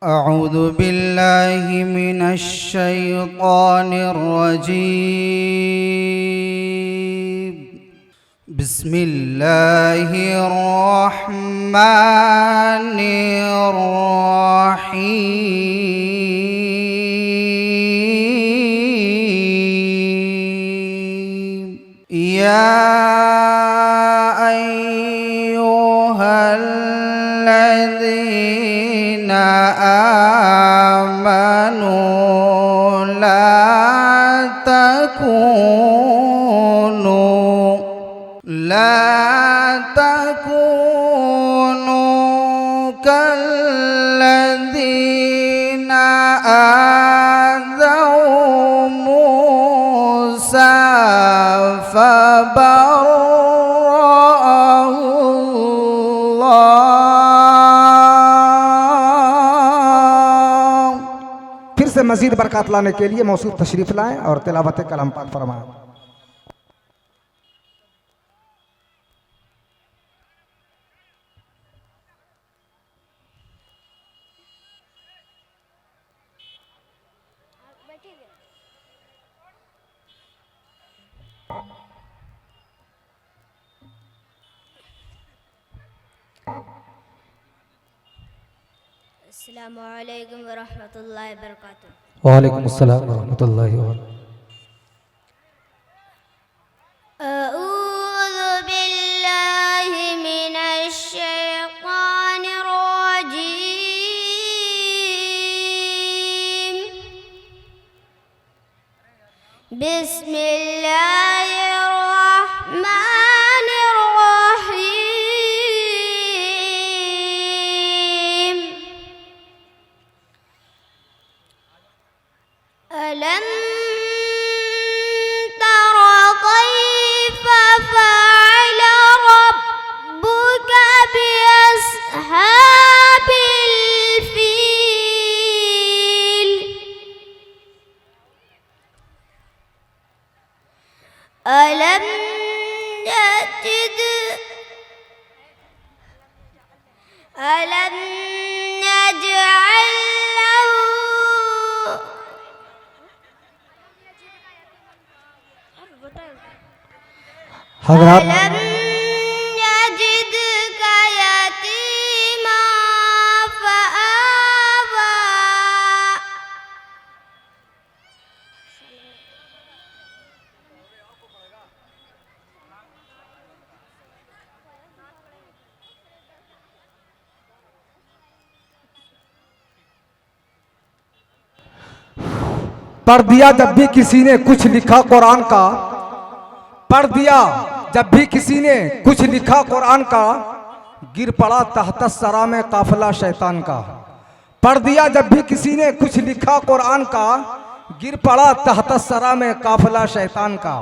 أعوذ بالله من الشيطان الرجيم. بسم الله الرحمن الرحيم. يا أيها الذين آمنوا لا تكونوا كالذين آذوا موسى فبرأه الله. फिर से मजीद बरकत लाने के लिए मौसूफ तशरीफ लाएं और तिलावत कलाम पाक फरमाएं। अस्सलामु अलैकुम वरहमतुल्लाहि वबरकातुहू। वालेकुम अस्सलाम वरहमतुल्लाहि वबरकातुहू। अऊज़ु बिल्लाहि मिनश शैतानिर रजीम। बिस्मिल्लाहिर रहमानिर रहीम। ألم تر كيف فعل ربك بأصحاب الفيل؟ ألم نجعل له हज़रात ألم يجدك يتيما فآوى पढ़ दिया जब भी किसी ने कुछ लिखा कुरान का, पढ़ दिया जब भी किसी ने कुछ लिखा कुरान का, गिर पड़ा तहत सरा में काफिला शैतान का। पढ़ दिया जब भी किसी ने कुछ लिखा कुरान का, गिर पड़ा तहत सरा में काफिला शैतान का।